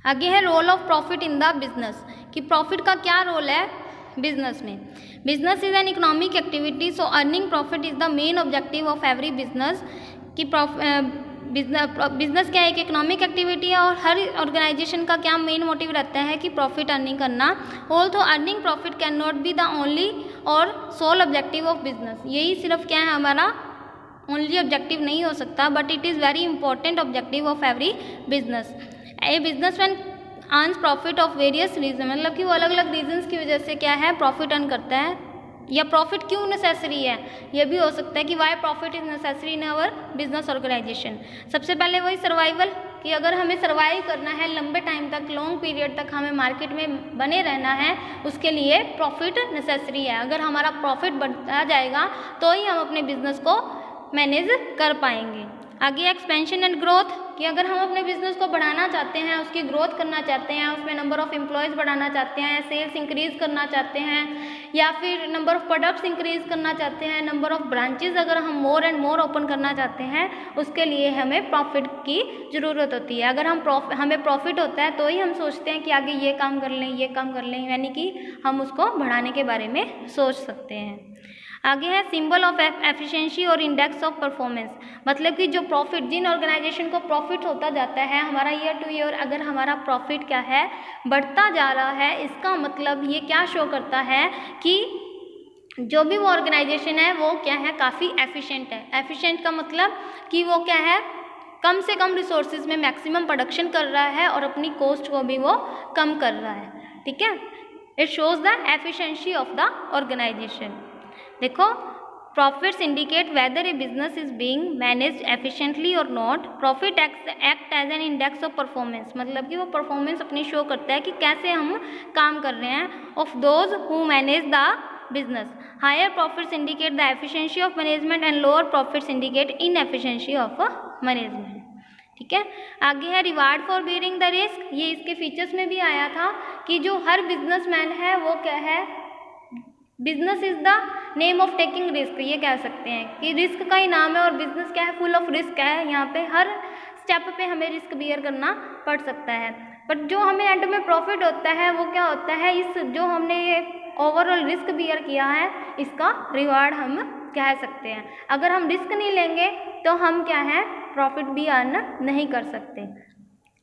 आगे है role of profit in the business, कि प्रॉफिट का क्या रोल है बिजनेस में। Business is an economic activity, so earning profit is the main objective of every business. कि बिजनेस क्या है, एक इकोनॉमिक एक्टिविटी है और हर ऑर्गेनाइजेशन का क्या मेन मोटिव रहता है कि प्रॉफिट अर्निंग करना। Also earning profit can not be the only और सोल ऑब्जेक्टिव ऑफ बिजनेस, यही सिर्फ क्या है हमारा ओनली ऑब्जेक्टिव नहीं हो सकता, but it is very important objective of every business. A businessman earns profit of various reason, मतलब कि वो अलग अलग रीजन्स की वजह से क्या है प्रॉफिट अर्न करता है, या प्रॉफिट क्यों नेसेसरी है, ये भी हो सकता है कि why profit is necessary in our business organisation. सबसे पहले वही सर्वाइवल, कि अगर हमें सर्वाइव करना है लंबे टाइम तक, लॉन्ग पीरियड तक हमें मार्केट में बने रहना है, उसके लिए प्रॉफिट नेसेसरी है। अगर हमारा प्रॉफिट बढ़ता जाएगा तो ही हम अपने बिजनेस को मैनेज कर पाएंगे। आगे एक्सपेंशन एंड ग्रोथ, कि अगर हम अपने बिजनेस को बढ़ाना चाहते हैं, उसकी ग्रोथ करना चाहते हैं, उसमें नंबर ऑफ एम्प्लॉयज़ बढ़ाना चाहते हैं, सेल्स इंक्रीज करना चाहते हैं, या फिर नंबर ऑफ प्रोडक्ट्स इंक्रीज करना चाहते हैं, नंबर ऑफ ब्रांचेस अगर हम मोर एंड मोर ओपन करना चाहते हैं, उसके लिए हमें प्रॉफिट की ज़रूरत होती है। अगर हमें प्रॉफिट होता है तो ही हम सोचते हैं कि आगे ये काम कर लें, ये काम कर लें, यानी कि हम उसको बढ़ाने के बारे में सोच सकते हैं। आगे है सिंबल ऑफ एफिशिएंसी और इंडेक्स ऑफ परफॉर्मेंस, मतलब कि जो प्रॉफिट, जिन ऑर्गेनाइजेशन को प्रॉफिट होता जाता है हमारा ईयर टू ईयर, अगर हमारा प्रॉफिट क्या है बढ़ता जा रहा है, इसका मतलब ये क्या शो करता है कि जो भी वो ऑर्गेनाइजेशन है वो क्या है काफ़ी एफिशिएंट है। एफिशिएंट का मतलब कि वो क्या है कम से कम रिसोर्सेज में मैक्सिमम प्रोडक्शन कर रहा है और अपनी कॉस्ट को भी वो कम कर रहा है। ठीक है, it shows the efficiency of the organisation. देखो, profits indicate whether a business is being managed efficiently और not. Profit act as an index of performance, मतलब कि वो परफॉर्मेंस अपनी शो करता है कि कैसे हम काम कर रहे हैं of those who manage the business. Higher profits indicate the efficiency of management and lower profits indicate inefficiency of management. ठीक है, आगे है reward for bearing the risk. ये इसके फीचर्स में भी आया था कि जो हर बिजनेसमैन है वो क्या है, business is the name of taking risk, ये कह सकते हैं कि रिस्क का ही नाम है और बिजनेस क्या है फुल ऑफ रिस्क है। यहाँ पे हर स्टेप पे हमें रिस्क बियर करना पड़ सकता है, बट जो हमें एंड में प्रॉफिट होता है वो क्या होता है, इस जो हमने ये ओवरऑल रिस्क बियर किया है इसका रिवार्ड हम कह सकते हैं। अगर हम रिस्क नहीं लेंगे तो हम क्या है प्रॉफिट भी अर्न नहीं कर सकते।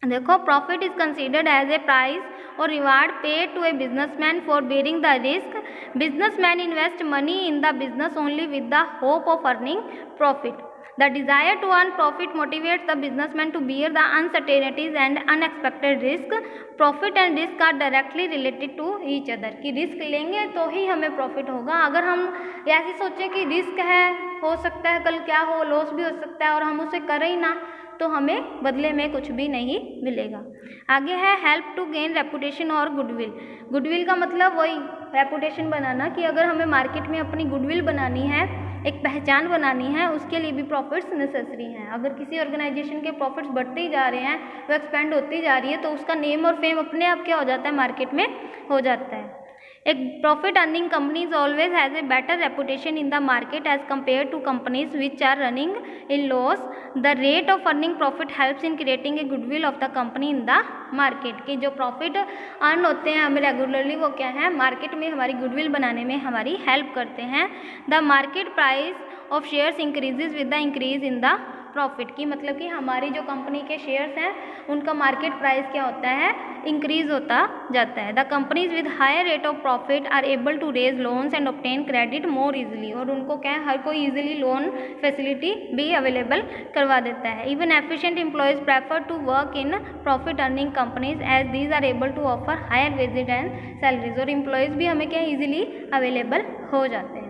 देखो, profit is considered as a price और reward paid to a businessman for bearing the risk. Businessman invest money in the business only with the hope of earning profit. The desire to earn profit motivates the businessman to bear the uncertainties and unexpected risk. Profit and risk are directly related to each other, कि risk लेंगे तो ही हमें profit होगा। अगर हम ऐसे सोचें कि रिस्क है, हो सकता है कल क्या हो, लॉस भी हो सकता है, और हम उसे करें ही ना, तो हमें बदले में कुछ भी नहीं मिलेगा। आगे है हेल्प टू गेन रेपुटेशन और गुडविल। गुडविल का मतलब वही रेपुटेशन बनाना, कि अगर हमें मार्केट में अपनी गुडविल बनानी है, एक पहचान बनानी है, उसके लिए भी प्रॉफिट्स नेसेसरी हैं। अगर किसी ऑर्गेनाइजेशन के प्रॉफिट्स बढ़ते ही जा रहे हैं, वो एक्सपेंड होती जा रही है, तो उसका नेम और फेम अपने आप क्या हो जाता है मार्केट में हो जाता है। एक profit earning companies always has a better reputation in the market as compare to companies which are running in loss. The rate of earning profit helps in creating a goodwill of the company in the market. कि जो profit earn होते हैं हमें regularly, वो क्या है market में हमारी गुडविल बनाने में हमारी हेल्प करते हैं। The market price of shares increases with the increase in the profit, की मतलब कि हमारी जो कंपनी के शेयर्स हैं उनका मार्केट प्राइस क्या होता है इंक्रीज होता जाता है। The companies with higher rate of profit are able to raise loans and obtain credit more easily, और उनको क्या है हर कोई इजीली लोन फैसिलिटी भी अवेलेबल करवा देता है। Even efficient employees prefer to work in profit earning companies as these are able to offer higher wages and salaries, और एम्प्लॉयज भी हमें क्या इजीली अवेलेबल हो जाते हैं।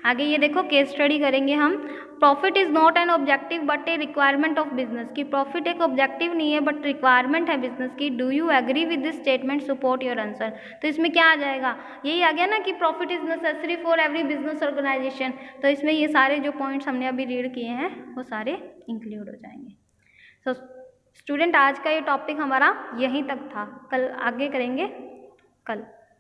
आगे ये देखो, केस स्टडी करेंगे हम। Profit is not an objective but a requirement of business, की प्रॉफिट एक ऑब्जेक्टिव नहीं है बट रिक्वायरमेंट है बिजनेस की। Do you agree with this statement, support your answer. तो इसमें क्या आ जाएगा, यही आ गया ना कि profit is necessary for every business organisation. तो इसमें ये सारे जो पॉइंट्स हमने अभी रीड किए हैं वो सारे इंक्लूड हो जाएंगे। तो स्टूडेंट, आज का ये टॉपिक हमारा यहीं तक था, कल आगे करेंगे कल।